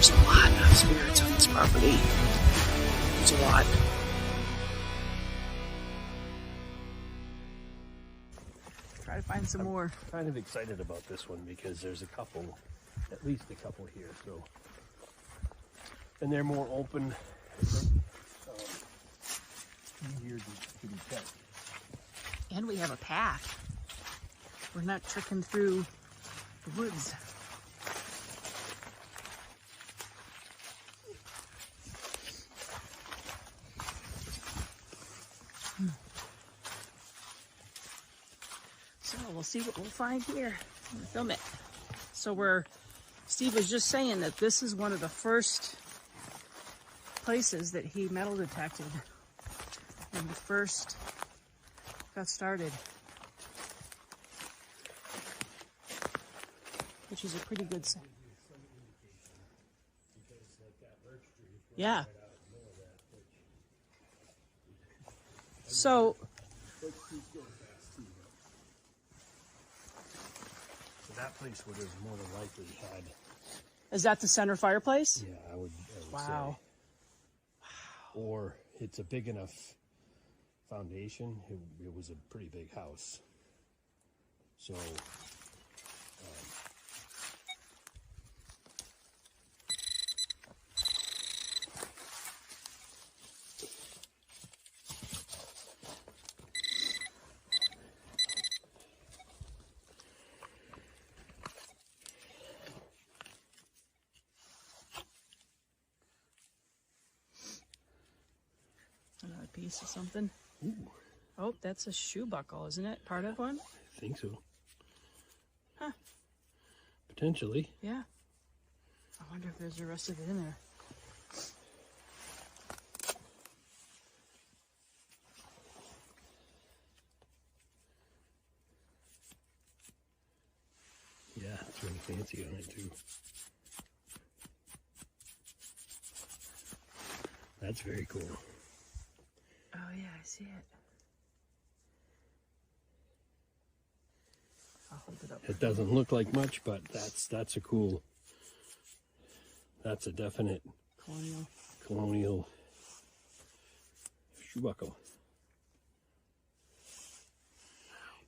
There's a lot of spirits on this property. There's a lot. Try to find some more. I'm kind of excited about this one because there's a couple, at least a couple here. So, and they're more open, easier to detect. And we have a path. We're not trekking through the woods. So we'll see what we'll find here. I'm gonna film it. So Steve was just saying that this is one of the first places that he metal detected when he first got started. Which is a pretty good sign. Yeah. So that place would have more than likely had. Is that the center fireplace? Yeah, I would Wow. say. Or it's a big enough foundation. It was a pretty big house. So. Another piece of something. Ooh. Oh, that's a shoe buckle, isn't it? Part of one? I think so. Huh. Potentially. Yeah. I wonder if there's the rest of it in there. Yeah, it's really fancy on it too. That's very cool. Oh yeah, I see it. I'll hold it up. It doesn't look like much, but that's a cool. That's a definite colonial shoe buckle.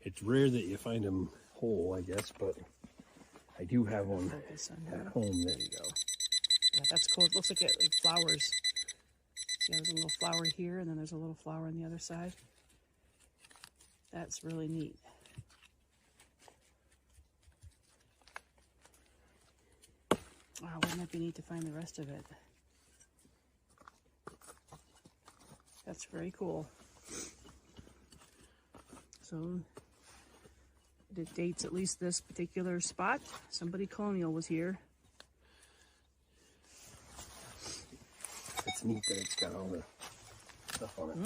It's rare that you find them whole, I guess, but I do have one at home. There you go. Yeah, that's cool. It looks like flowers. See, there's a little flower here, and then there's a little flower on the other side. That's really neat. Wow, wouldn't that be neat to find the rest of it? That's very cool. So, it dates at least this particular spot. Somebody colonial was here. It's neat that it's got all the stuff on it.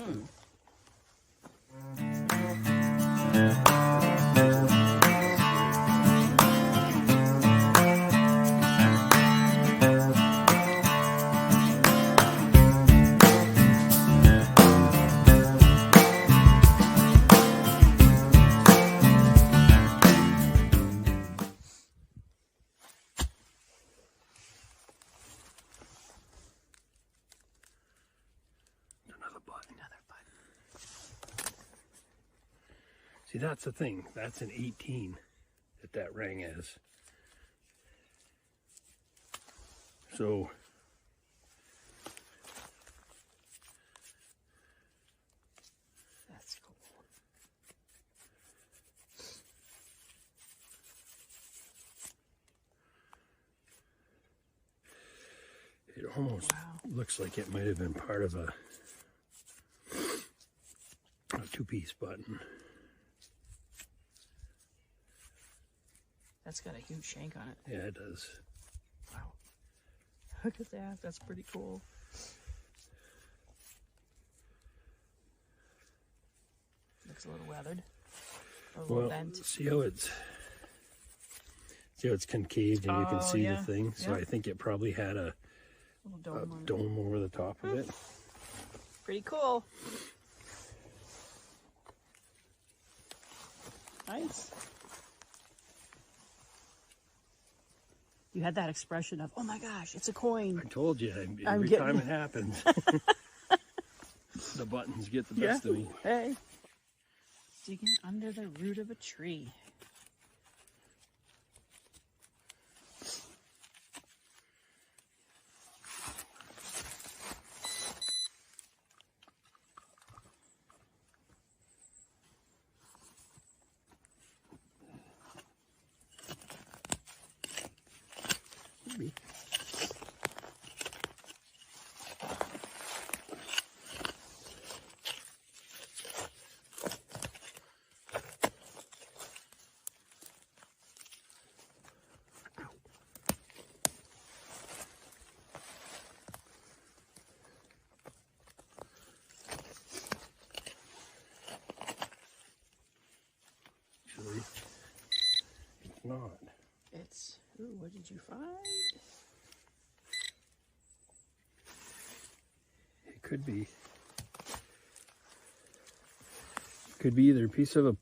See, that's the thing. That's an 18 that rang as. So that's cool. It almost looks like it might have been part of a two-piece button. That's got a huge shank on it. Yeah, it does. Wow. Look at that. That's pretty cool. Looks a little weathered. A little bent. See how it's concaved and you can see the thing. So I think it probably had a dome over the top of it. Pretty cool. Nice. You had that expression of, oh my gosh, it's a coin. I told you, I'm every getting- time it happens, the buttons get the best of me. Hey. Digging under the root of a tree. Maybe. Actually, it's not. It's, ooh, what did you find? It could be. Could be either a piece of a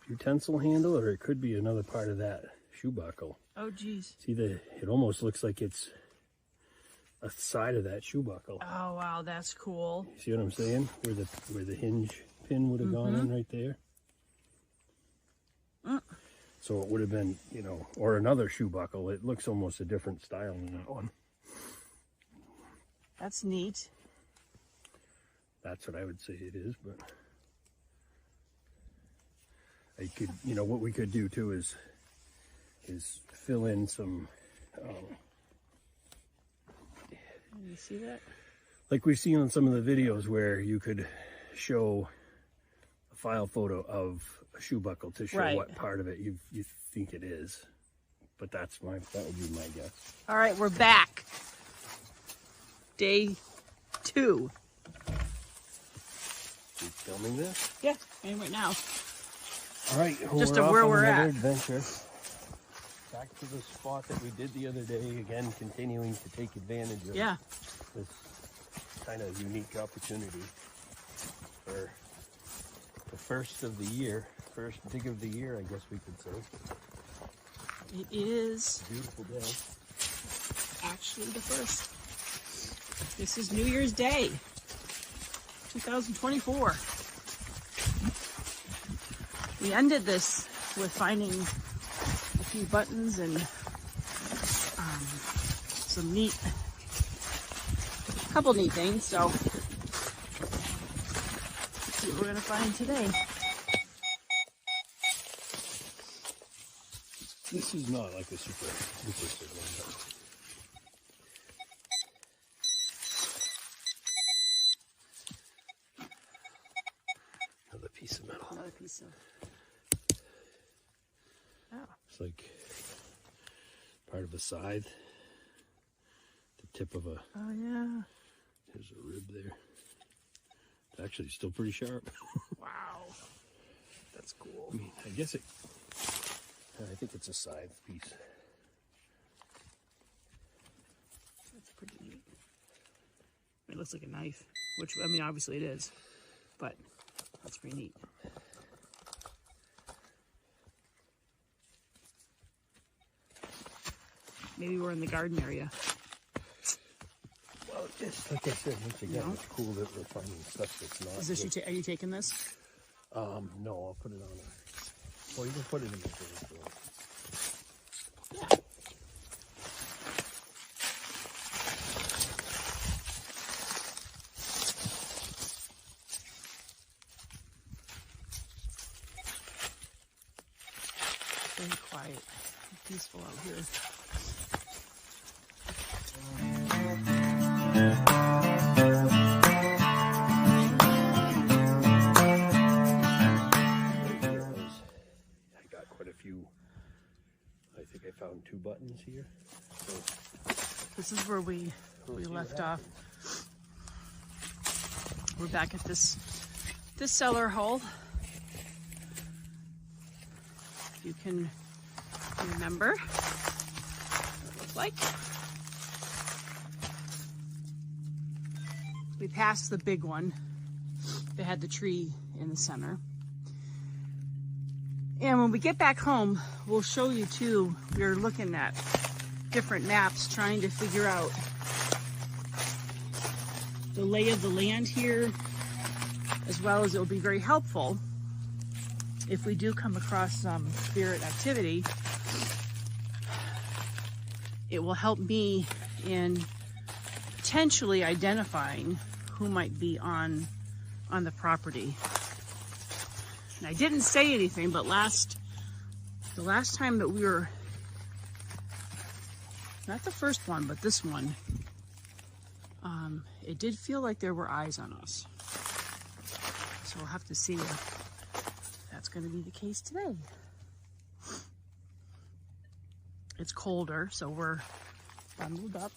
utensil handle, or it could be another part of that shoe buckle. Oh, geez. See, it almost looks like it's a side of that shoe buckle. Oh, wow, that's cool. See what I'm saying? Where the hinge pin would have gone in right there. So it would have been, you know, or another shoe buckle. It looks almost a different style than that one. That's neat. That's what I would say it is, but I could, you know, what we could do too is fill in some, You see that? like we've seen on some of the videos where you could show a file photo of a shoe buckle to show Right. what part of it you think it is. But that would be my guess. All right, we're back. Day 2. You filming this? Yeah, and right now. All right, Just we're of off where on we're another at. adventure. Back to the spot that we did the other day. Again, continuing to take advantage of Yeah. this kind of unique opportunity for the first of the year, first dig of the year, I guess we could say. It is Beautiful day. actually the first. This is New Year's Day, 2024. We ended this with finding a few buttons and some couple neat things. So let's see what we're gonna find today. This is not like a super interesting one, but another piece of metal. Another piece of. Oh, It's like part of a scythe. The tip of a, oh yeah. there's a rib there. It's actually still pretty sharp. Wow, that's cool. I mean, I guess I think it's a scythe piece. That's pretty neat. It looks like a knife, which, I mean, obviously it is, but that's pretty neat. Maybe we're in the garden area. Well, it's like I said, once again, it's cool that we're finding stuff that's not. Is this are you taking this? No, I'll put it on a. Well, you can put it in the fridge. Yeah. Very quiet and peaceful out here. I got quite a few. I think I found 2 buttons here. So This is where we left off. We're back at this cellar hole. If you can remember what it looked like. We passed the big one. They had the tree in the center. And when we get back home, we'll show you too. We're looking at different maps trying to figure out the lay of the land here, as well as it will be very helpful if we do come across some spirit activity. It will help me in potentially identifying who might be on the property. And I didn't say anything, but the last time that we were, not the first one, but this one, it did feel like there were eyes on us. So we'll have to see if that's going to be the case today. It's colder, so we're bundled up.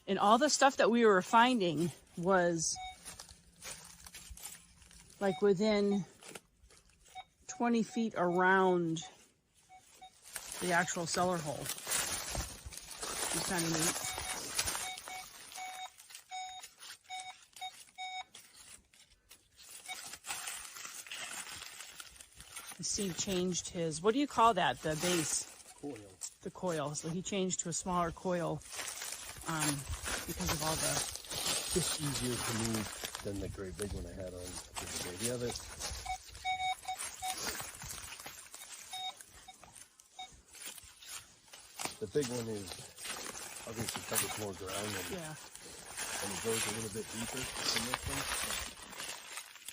And all the stuff that we were finding was like within 20 feet around the actual cellar hole. It's kind of neat. Steve changed his, what do you call that? The base? Coil. The coil. So he changed to a smaller coil because of all the... Just easier to move than the great big one I had on the day. The other... The big one is obviously covers more ground and it goes a little bit deeper than this one.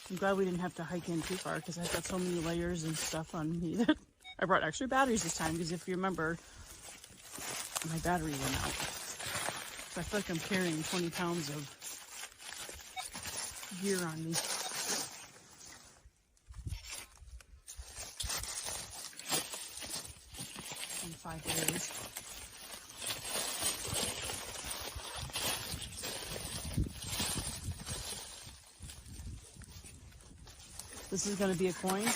I'm glad we didn't have to hike in too far because I've got so many layers and stuff on me that I brought extra batteries this time because if you remember, my battery went out. So I feel like I'm carrying 20 pounds of gear on me. And 5 layers. This is going to be a coin.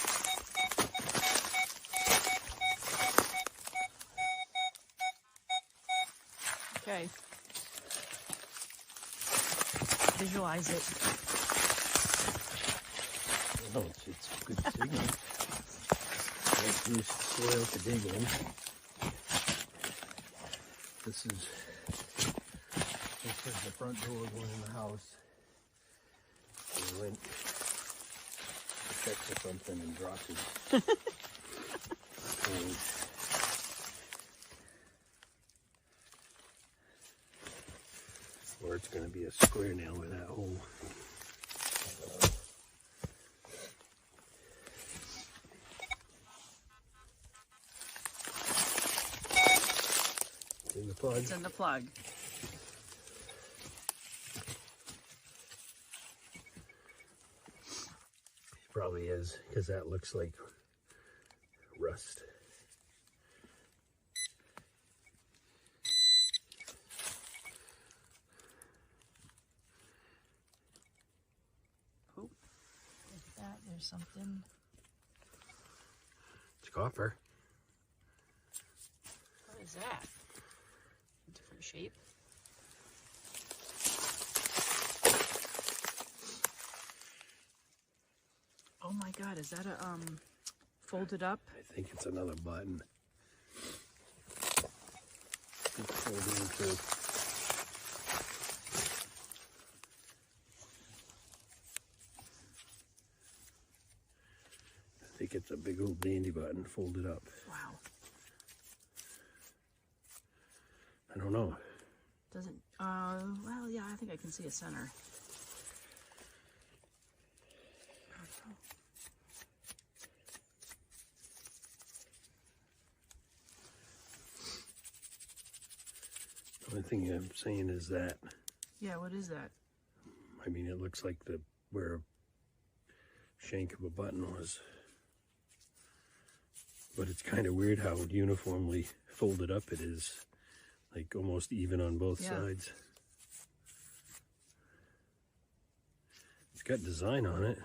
Okay. Visualize it. Oh, it's a good signal. Let's use soil to dig in. This is the front door going in the house. We went to check for something and dropped it. And or it's going to be a square now with that hole. It's in the plug. It's in the plug. Probably is, because that looks like rust. Oh, look at that. There's something. It's copper. What is that? A different shape. Oh my God, is that a folded up? I think it's another button. It's folded into. I think it's a big old dandy button folded up. Wow. I don't know. Doesn't, well, yeah, I think I can see a center. The only thing I'm saying is that. Yeah, what is that? I mean, it looks like where a shank of a button was. But it's kind of weird how uniformly folded up it is. Like almost even on both sides. It's got design on it.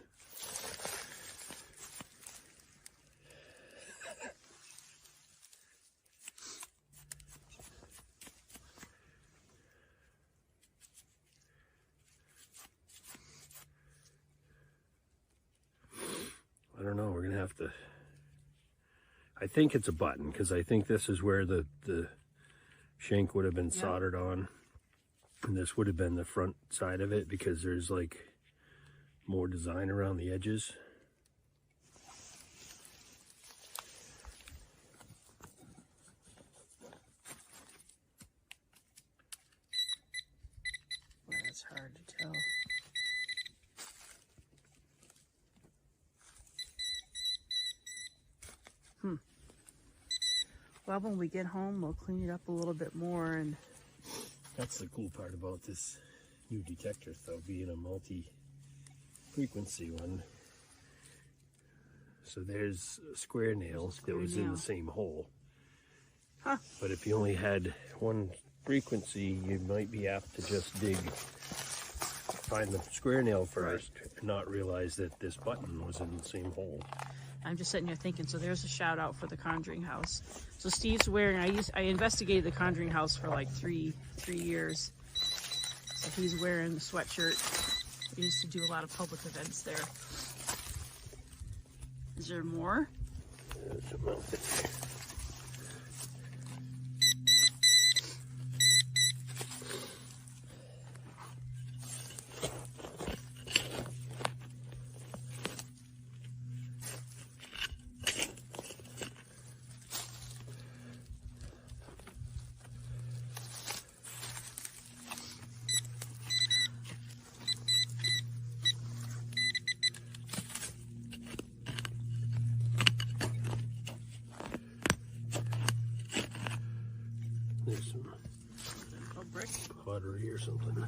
have to, I think it's a button, because I think this is where the shank would have been soldered on. And this would have been the front side of it, because there's like more design around the edges. Well, it's hard to tell. Well, when we get home, we'll clean it up a little bit more. And That's the cool part about this new detector, though, being a multi-frequency one. So there's a square nail that was in the same hole. Huh. But if you only had one frequency, you might be apt to just find the square nail first, and not realize that this button was in the same hole. I'm just sitting here thinking, so there's a shout out for the Conjuring House. So Steve's wearing, I investigated the Conjuring House for like three years. So he's wearing the sweatshirt. We used to do a lot of public events there. Is there more? There's some out there. There's some Brick. pottery or something.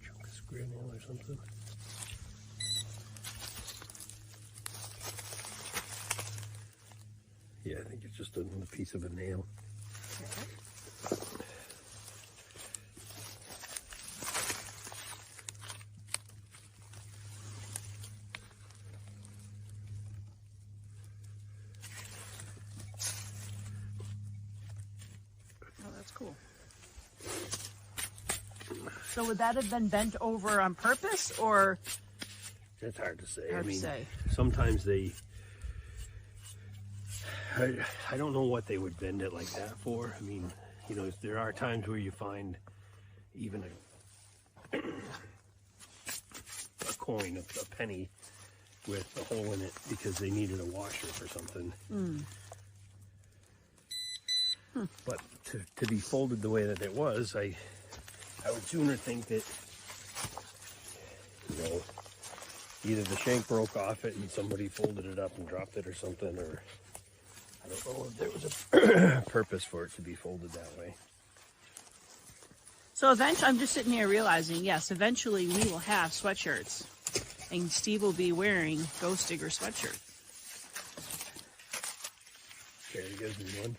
Chunk of square nail or something. Yeah, I think it's just another piece of a nail. Oh, that's cool. So would that have been bent over on purpose, or? It's hard to say. Hard I mean, to say. Sometimes they, I don't know what they would bend it like that for. I mean, you know, there are times where you find even a coin, a penny with a hole in it because they needed a washer for something. But to be folded the way that it was, I would sooner think that, you know, either the shank broke off it and somebody folded it up and dropped it or something, or I don't know if there was a purpose for it to be folded that way. So eventually, I'm just sitting here realizing, yes, eventually we will have sweatshirts, and Steve will be wearing Ghost Digger sweatshirt. There you go, one.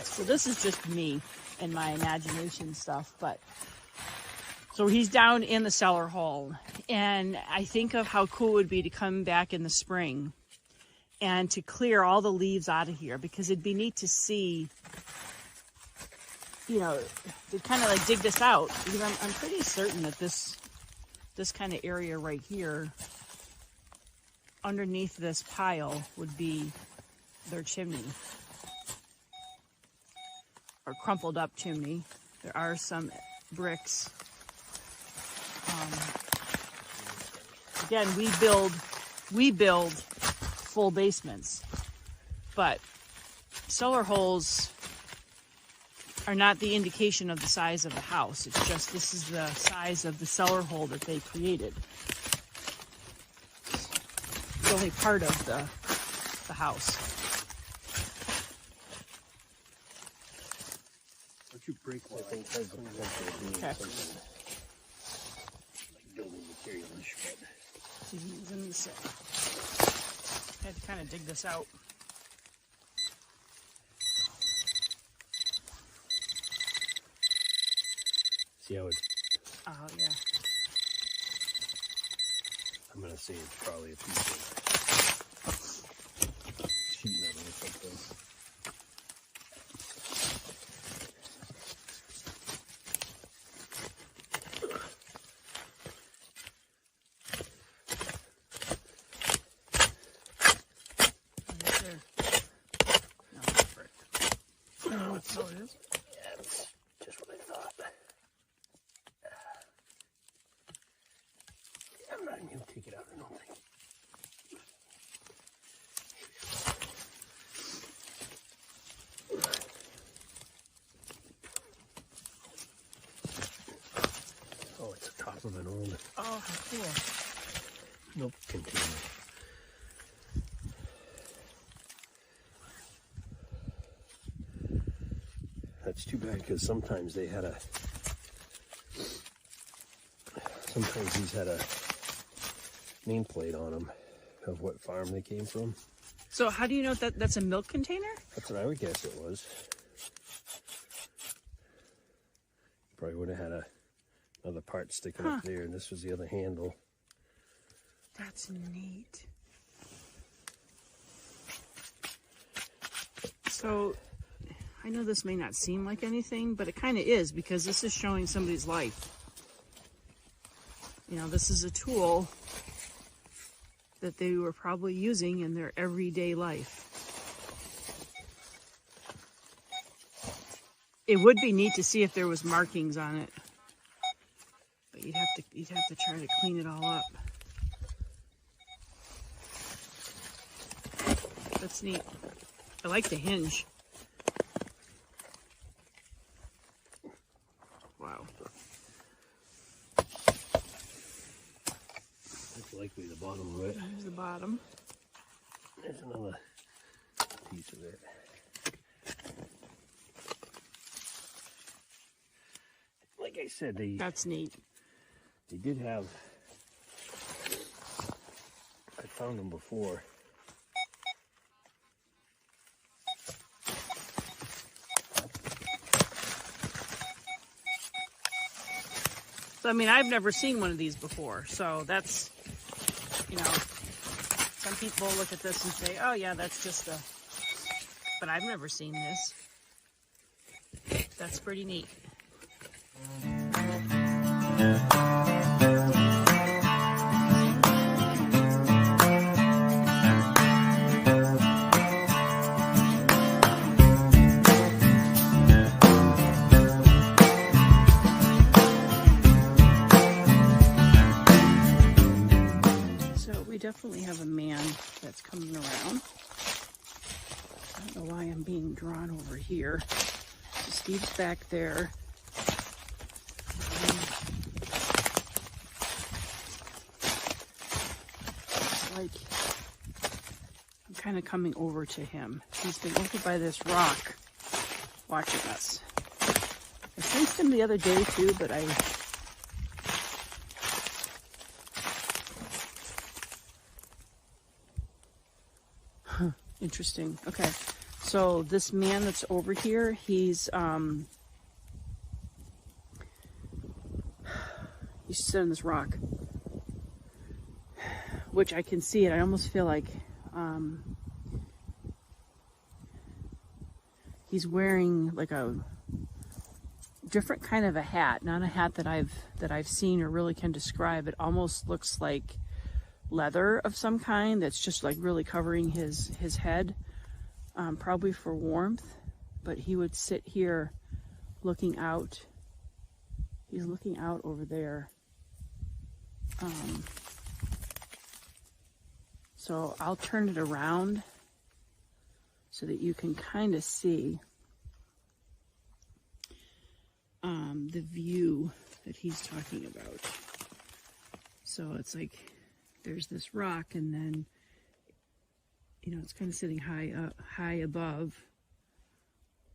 So this is just me and my imagination stuff, but so he's down in the cellar hole, and I think of how cool it would be to come back in the spring and to clear all the leaves out of here, because it'd be neat to see, you know, to kind of like dig this out, because I'm pretty certain that this kind of area right here underneath this pile would be their chimney. Or crumpled up chimney. There are some bricks. Again, we build full basements, but cellar holes are not the indication of the size of the house. It's just this is the size of the cellar hole that they created. It's only part of the house. You break what I think has the potential of being something like building materials, but He's in the set. I had to kind of dig this out. See how it's... Oh, yeah. I'm going to say it's probably a piece of sheet metal or something. Right there. No, that's brick. Oh, it is? Yeah, that's just what I thought. I'm not even going to take it out, I don't think. Oh, it's the top of an old Oh, how cool. milk container. That's too bad because sometimes these had a nameplate on them of what farm they came from. So how do you know that that's a milk container? That's what I would guess it was. Probably would have had another part sticking up there, and this was the other handle. That's neat. So I know this may not seem like anything, but it kind of is, because this is showing somebody's life. You know, this is a tool that they were probably using in their everyday life. It would be neat to see if there was markings on it, but you'd have to try to clean it all up. That's neat. I like the hinge. Wow. That's likely the bottom of it. There's the bottom. There's another piece of it. Like I said, That's neat. they did have, I found them before. So, I mean, I've never seen one of these before, so that's, you know, some people look at this and say, oh yeah, that's just a, but I've never seen this. That's pretty neat. We definitely have a man that's coming around. I don't know why I'm being drawn over here. So Steve's back there. It's like I'm kind of coming over to him. He's been over by this rock watching us. I sensed him the other day too, but interesting. Okay. So this man that's over here, he's sitting on this rock, which I can see it. I almost feel like he's wearing like a different kind of a hat, not a hat that I've seen or really can describe. It almost looks like leather of some kind that's just like really covering his head, probably for warmth. But he would sit here looking out. He's looking out over there. So I'll turn it around so that you can kind of see the view that he's talking about. So it's like there's this rock, and then, you know, it's kind of sitting high above.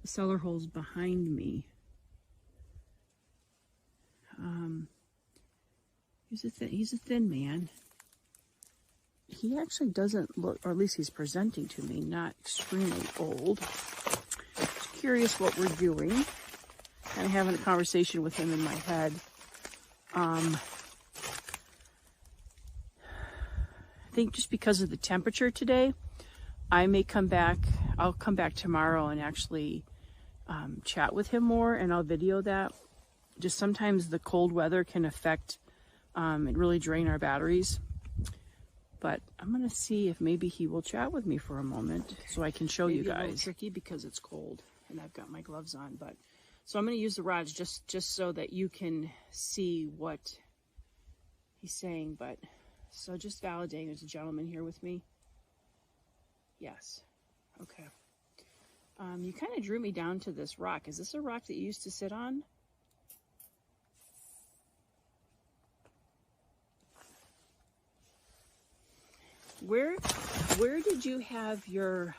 The cellar hole's behind me. He's a thin man. he actually doesn't look, or at least he's presenting to me, not extremely old. Just curious what we're doing. Kind of having a conversation with him in my head. I think just because of the temperature today, I may come back. I'll come back tomorrow and actually chat with him more, and I'll video that. Just sometimes the cold weather can affect and really drain our batteries. But I'm gonna see if maybe he will chat with me for a moment so I can show you guys. A little tricky because it's cold and I've got my gloves on, but so I'm gonna use the rods just so that you can see what he's saying. But so just validating, there's a gentleman here with me. Yes. Okay. You kind of drew me down to this rock. Is this a rock that you used to sit on? Where did you have your,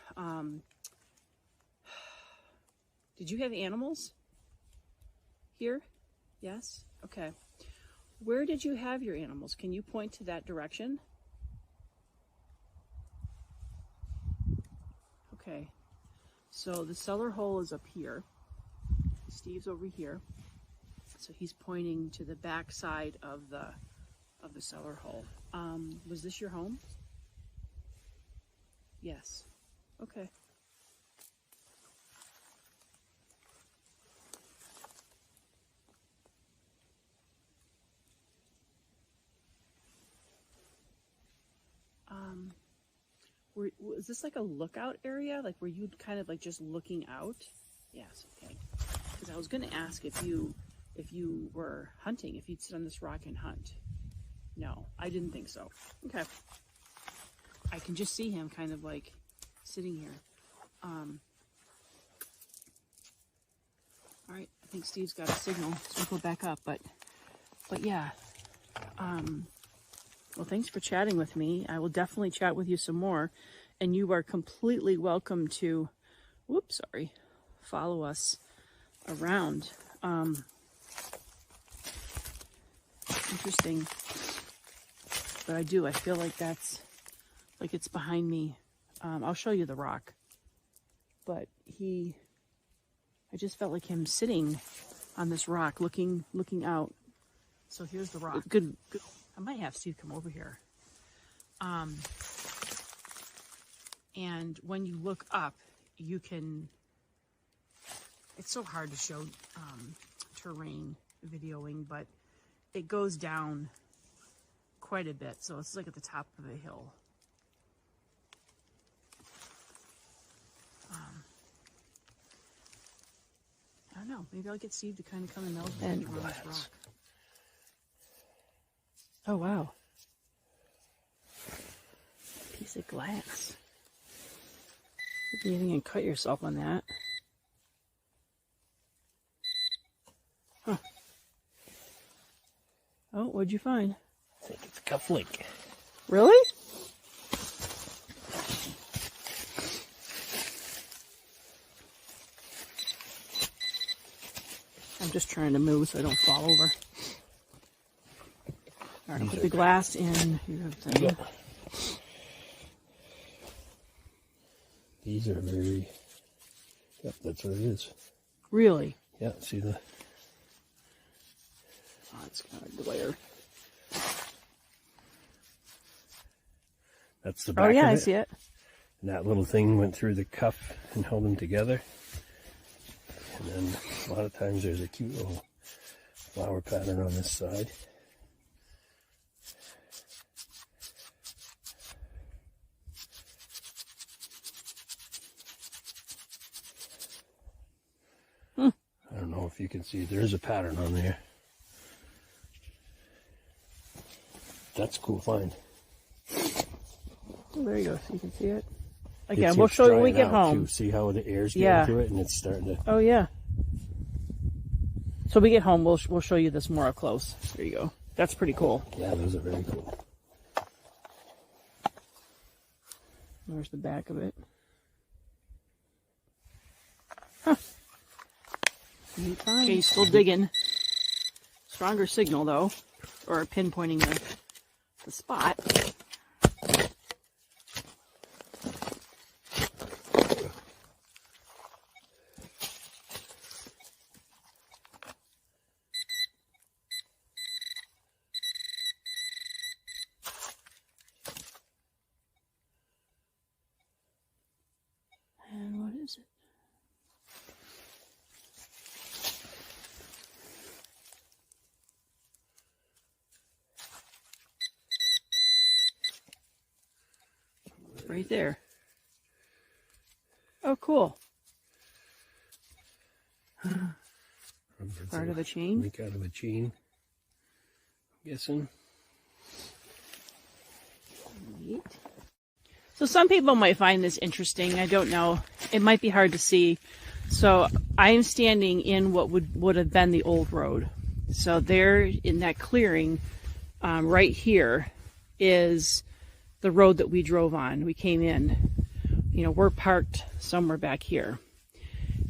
did you have animals here? Yes? Okay. Where did you have your animals? Can you point to that direction? Okay. So the cellar hole is up here. Steve's over here. So he's pointing to the back side of the cellar hole. Was this your home? Yes. Okay. Was this like a lookout area? Like were you kind of like just looking out? Yes, okay. Because I was going to ask if you were hunting, if you'd sit on this rock and hunt. No, I didn't think so. Okay. I can just see him kind of like sitting here. All right, I think Steve's got a signal, so we'll go back up. But yeah. Well, thanks for chatting with me. I will definitely chat with you some more. And you are completely welcome to, follow us around. Interesting. But I feel like that's, like it's behind me. I'll show you the rock. But I just felt like him sitting on this rock, looking out. So here's the rock. Good. I might have Steve come over here. And when you look up, you can, it's so hard to show terrain videoing, but it goes down quite a bit. So it's like at the top of a hill. I don't know. Maybe I'll get Steve to kind of come and meld with me on this rock. Oh, wow. Piece of glass. You didn't cut yourself on that. Huh. Oh, what'd you find? I think it's a cufflink. Really? I'm just trying to move so I don't fall over. All right, put the glass in your thing. Yeah. These are very, yep, that's what it is. Really? Yeah, see the... Oh, it's kind of glare. That's the back of it. Oh, yeah, I see it. And that little thing went through the cuff and held them together. And then a lot of times there's a cute little flower pattern on this side. I don't know if you can see, there is a pattern on there. That's a cool find. Oh, there you go, so you can see it. Again, we'll show you when we get home. See how the air's getting to it and it's starting to... Oh, yeah. So we get home, we'll show you this more up close. There you go. That's pretty cool. Yeah, those are very cool. There's the back of it. Huh. Okay, he's still digging. Stronger signal, though. Or pinpointing the spot. right there. Oh, cool. Part of a chain? Link out of a chain. I'm guessing. Neat. So some people might find this interesting. I don't know. It might be hard to see. So I am standing in what would have been the old road. So there in that clearing, right here is the road that we drove on. We came in. You know, we're parked somewhere back here.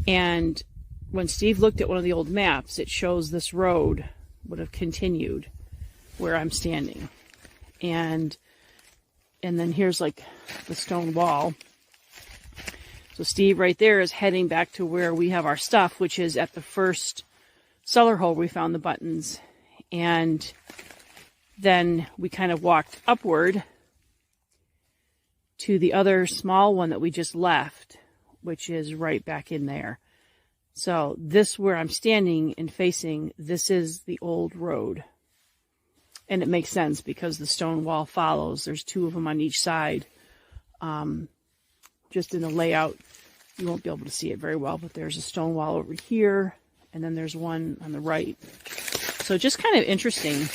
And when Steve looked at one of the old maps, it shows this road would have continued where I'm standing. And then here's like the stone wall. So Steve right there is heading back to where we have our stuff, which is at the first cellar hole we found the buttons. And then we kind of walked upward to the other small one that we just left, which is right back in there. So this where I'm standing and facing, this is the old road. And it makes sense because the stone wall follows. There's two of them on each side. Just in the layout, you won't be able to see it very well, but there's a stone wall over here, and then there's one on the right. So just kind of interesting.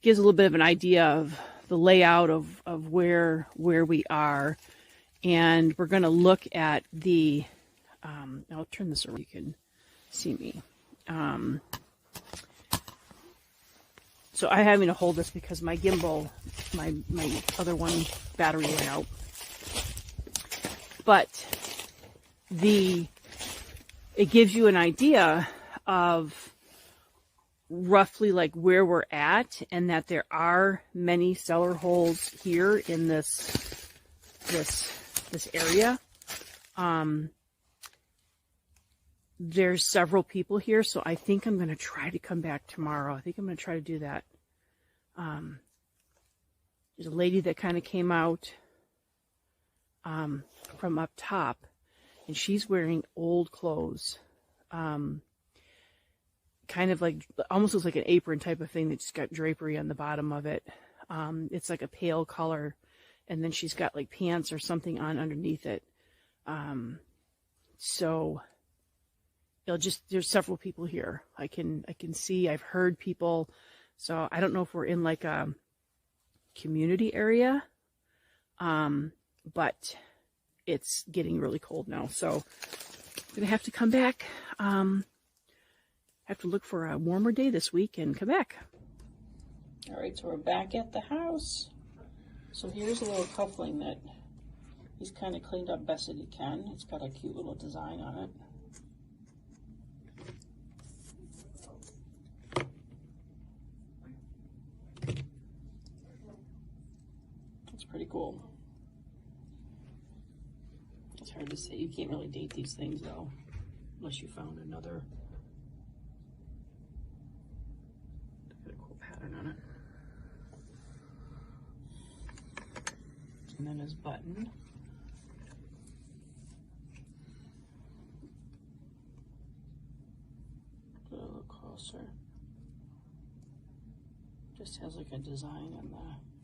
Gives a little bit of an idea of the layout of where we are. And we're going to look at the, I'll turn this around, you can see me. So I'm having to hold this because my gimbal, my other one battery went out. But it gives you an idea of roughly like where we're at, and that there are many cellar holes here in this area. There's several people here, so I think I'm going to try to come back tomorrow. I think I'm going to try to do that. There's a lady that kind of came out from up top, and she's wearing old clothes. Kind of like, almost looks like an apron type of thing that's got drapery on the bottom of it. It's like a pale color, and then she's got like pants or something on underneath it. So there's several people here. I can see, I've heard people. So I don't know if we're in like a community area, but it's getting really cold now. So I'm going to have to come back. Have to look for a warmer day this week and come back. All right, so we're back at the house. So here's a little cuffling that he's kind of cleaned up best that he can. It's got a cute little design on it. It's pretty cool. It's hard to say. You can't really date these things though, unless you found another. Got a cool pattern on it. And then his button. Get a little closer. Just has like a design on the